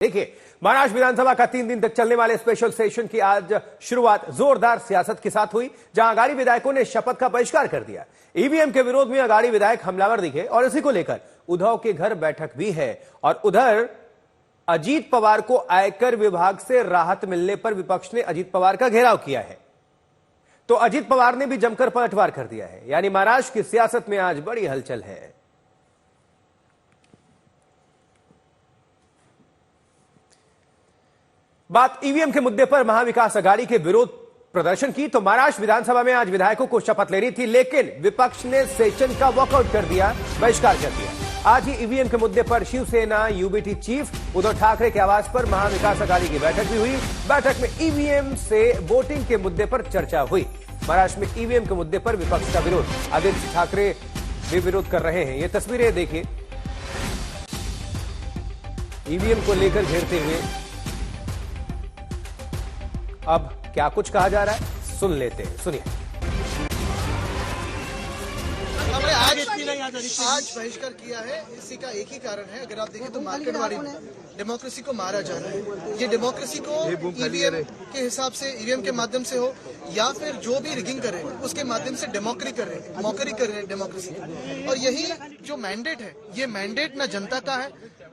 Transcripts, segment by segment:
देखिए, महाराष्ट्र विधानसभा का 3 दिन तक चलने वाले स्पेशल सेशन की आज शुरुआत जोरदार सियासत के साथ हुई, जहां अघाड़ी विधायकों ने शपथ का बहिष्कार कर दिया। ईवीएम के विरोध में अघाड़ी विधायक हमलावर दिखे और इसी को लेकर उद्धव के घर बैठक भी है। और उधर अजीत पवार को आयकर विभाग से राहत मिलने पर विपक्ष ने अजीत पवार का घेराव किया है, तो अजीत पवार ने भी जमकर पलटवार कर दिया है। यानी महाराष्ट्र की सियासत में आज बड़ी हलचल है। बात ईवीएम के मुद्दे पर महाविकास अघाड़ी के विरोध प्रदर्शन की, तो महाराष्ट्र विधानसभा में आज विधायकों को शपथ लेनी थी, लेकिन विपक्ष ने सेशन का वॉकआउट कर दिया, बहिष्कार कर दिया। आज ही ईवीएम के मुद्दे पर शिवसेना यूबीटी चीफ उद्धव ठाकरे के आवास पर महाविकास अघाड़ी की बैठक भी हुई। बैठक में ईवीएम से वोटिंग के मुद्दे पर चर्चा हुई। महाराष्ट्र में ईवीएम के मुद्दे पर विपक्ष का विरोध, आदित्य ठाकरे भी विरोध कर रहे हैं। ये तस्वीरें देखिए, ईवीएम को लेकर घेरते हुए अब क्या कुछ कहा जा रहा है, सुन लेते हैं, सुनिए। हमने आज बहिष्कार किया है, इसी का एक ही कारण है। अगर आप देखें तो मार्केटवादी डेमोक्रेसी को मारा जा रहा है। ये डेमोक्रेसी को ईवीएम के हिसाब से, ईवीएम के माध्यम से हो या फिर जो भी रिगिंग कर रहे हैं उसके माध्यम से मौकरी कर रहे हैं डेमोक्रेसी। और यही जो मैंडेट है, ये मैंडेट ना जनता का है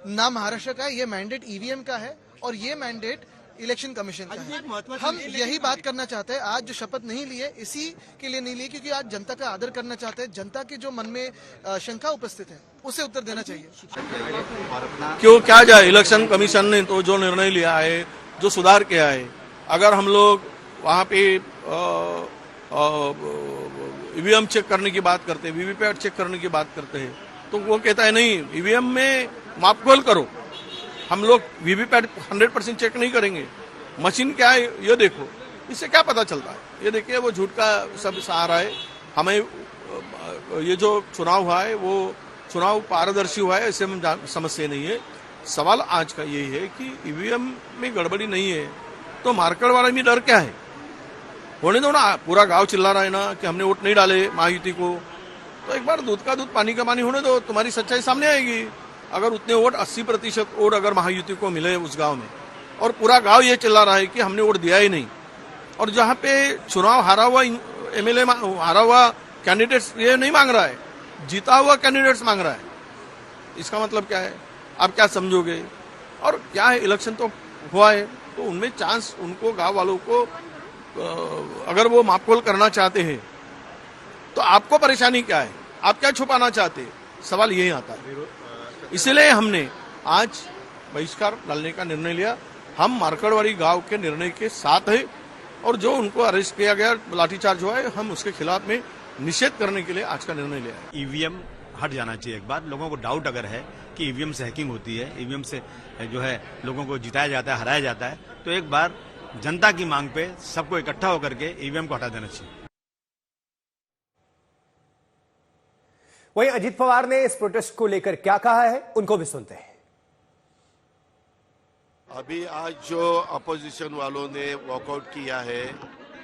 ना महाराष्ट्र का है, ये मैंडेट ईवीएम का है और ये मैंडेट इलेक्शन कमीशन का है। हम यही बात करना चाहते हैं। आज जो शपथ नहीं लिए, इसी के लिए नहीं लिए क्योंकि आज जनता का आदर करना चाहते हैं। जनता के जो मन में शंका उपस्थित है उसे उत्तर देना चाहिए। क्यों क्या जाए, इलेक्शन कमीशन ने तो जो निर्णय लिया है, जो सुधार किया है, अगर हम लोग वहां पे ईवीएम चेक करने की बात करते हैं, वीवीपैट चेक करने की बात करते हैं, तो वो कहता है नहीं, ईवीएम में मापखोल करो, हम लोग वीवीपैट 100% चेक नहीं करेंगे। मशीन क्या है ये देखो, इससे क्या पता चलता है? ये देखिए, वो झूठ का सब सहारा है। हमें ये जो चुनाव हुआ है वो चुनाव पारदर्शी हुआ है, ऐसे हम समस्या नहीं है। सवाल आज का यही है कि ईवीएम में गड़बड़ी नहीं है तो मार्केट वाले में डर क्या है? होने दो ना, पूरा गांव चिल्ला रहा है ना कि हमने वोट नहीं डाले महायुति को, तो एक बार दूध का दूध पानी का पानी होने दो, तुम्हारी सच्चाई सामने आएगी। अगर उतने वोट 80% वोट अगर महायुति को मिले उस गांव में, और पूरा गांव ये चिल्ला रहा है कि हमने वोट दिया ही नहीं, और जहां पे चुनाव हारा हुआ एमएलए, हारा हुआ कैंडिडेट्स ये नहीं मांग रहा है, जीता हुआ कैंडिडेट्स मांग रहा है, इसका मतलब क्या है? आप क्या समझोगे? और क्या है, इलेक्शन तो हुआ है तो उनमें चांस, उनको गांव वालों को अगर वो मापखोल करना चाहते हैं तो आपको परेशानी क्या है? आप क्या छुपाना चाहते हैं? सवाल यही आता है। इसलिए हमने आज बहिष्कार डालने का निर्णय लिया। हम मार्केटवाड़ी गांव के निर्णय के साथ है और जो उनको अरेस्ट किया गया, लाठीचार्ज हुआ है, हम उसके खिलाफ में निषेध करने के लिए आज का निर्णय लिया है। ईवीएम हट जाना चाहिए। एक बार लोगों को डाउट अगर है कि ईवीएम से हैकिंग होती है, ईवीएम से जो है लोगों को जिताया जाता है, हराया जाता है, तो एक बार जनता की मांग पे सबको इकट्ठा होकर के ईवीएम को हटा देना चाहिए। वहीं अजीत पवार ने इस प्रोटेस्ट को लेकर क्या कहा है, उनको भी सुनते हैं। अभी आज जो अपोजिशन वालों ने वॉकआउट किया है,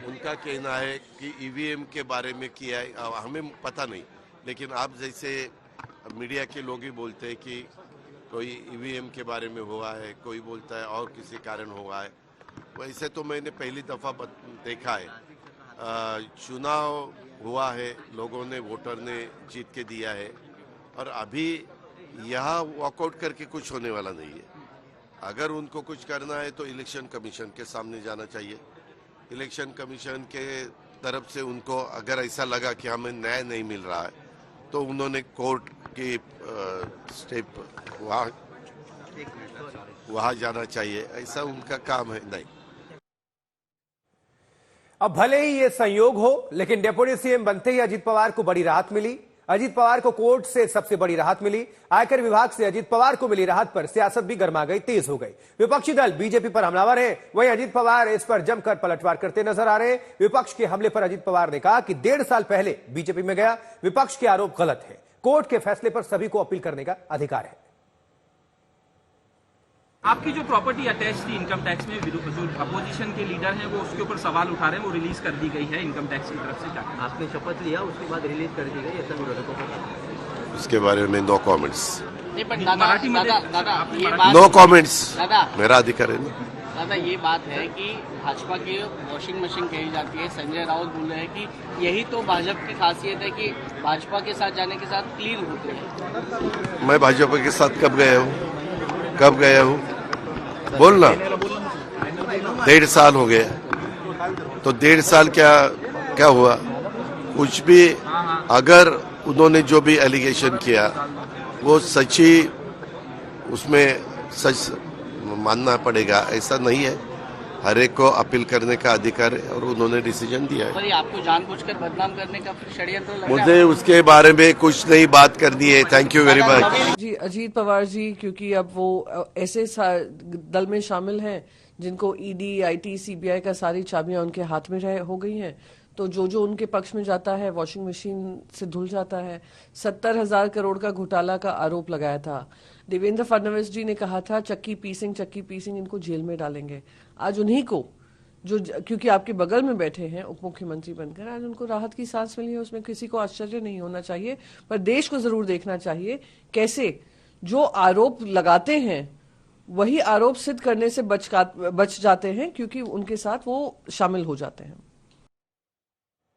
उनका कहना है कि ईवीएम के बारे में किया है, हमें पता नहीं, लेकिन आप जैसे मीडिया के लोग ही बोलते हैं कि कोई ईवीएम के बारे में हुआ है, कोई बोलता है और किसी कारण हुआ है। वैसे तो मैंने पहली दफा देखा है, चुनाव हुआ है, लोगों ने, वोटर ने जीत के दिया है, और अभी यहाँ वॉकआउट करके कुछ होने वाला नहीं है। अगर उनको कुछ करना है तो इलेक्शन कमीशन के सामने जाना चाहिए। इलेक्शन कमीशन के तरफ से उनको अगर ऐसा लगा कि हमें न्याय नहीं मिल रहा है तो उन्होंने कोर्ट की स्टेप वहाँ जाना चाहिए, ऐसा उनका काम है। नहीं, अब भले ही ये संयोग हो, लेकिन डिप्टी सीएम बनते ही अजीत पवार को बड़ी राहत मिली। अजीत पवार को कोर्ट से सबसे बड़ी राहत मिली। आयकर विभाग से अजीत पवार को मिली राहत पर सियासत भी गर्मा गई, तेज हो गई। विपक्षी दल बीजेपी पर हमलावर है, वहीं अजीत पवार इस पर जमकर पलटवार करते नजर आ रहे हैं। विपक्ष के हमले पर अजीत पवार ने कहा कि 1.5 साल पहले बीजेपी में गया। विपक्ष के आरोप गलत है, कोर्ट के फैसले पर सभी को अपील करने का अधिकार है। आपकी जो प्रॉपर्टी अटैच थी इनकम टैक्स में, जो अपोजिशन के लीडर हैं वो उसके ऊपर सवाल उठा रहे हैं, वो रिलीज कर दी गई है इनकम टैक्स की तरफ से। आपने शपथ लिया, उसके बाद रिलीज कर दी गई, ऐसा विरोधकों को? उसके बारे में नो कमेंट्स। नहीं पण दादा मराठी मध्ये दादा आपण ये मराठी- बात नो कमेंट्स, दादा मेरा अधिकार है ना। दादा ये बात है कि भाजपा की वॉशिंग मशीन कही जाती है। संजय राउत बोल रहे हैं कि यही तो भाजपा की खासियत है कि भाजपा के साथ जाने के साथ क्लीन होते हैं। मैं भाजपा के साथ कब गया हूँ बोलना। 1.5 साल हो गया, तो 1.5 साल क्या हुआ? कुछ भी अगर उन्होंने जो भी एलिगेशन किया वो सच्ची, उसमें सच मानना पड़ेगा, ऐसा नहीं है। हर एक को अपील करने का अधिकार है और उन्होंने डिसीजन दिया है। पर ये आपको जानबूझकर बदनाम करने का फिर षड्यंत्र लग रहा है। मुझे उसके बारे में कुछ नहीं बात करनी है। Thank you very much. जी अजीत पवार जी, क्योंकि अब वो ऐसे दल में शामिल हैं जिनको ईडी, आईटी, सीबीआई का सारी चाबियां उनके हाथ में हो गई हैं, तो जो उनके पक्ष में जाता है वॉशिंग मशीन से धुल जाता है। 70,000 करोड़ का घोटाला का आरोप लगाया था। देवेंद्र फडणवीस जी ने कहा था चक्की पीसिंग इनको जेल में डालेंगे। आज उन्हीं को जो क्योंकि आपके बगल में बैठे हैं उप मुख्यमंत्री बनकर, आज उनको राहत की सांस मिली है। उसमें किसी को आश्चर्य नहीं होना चाहिए, पर देश को जरूर देखना चाहिए कैसे जो आरोप लगाते हैं वही आरोप सिद्ध करने से बच जाते हैं, क्योंकि उनके साथ वो शामिल हो जाते हैं।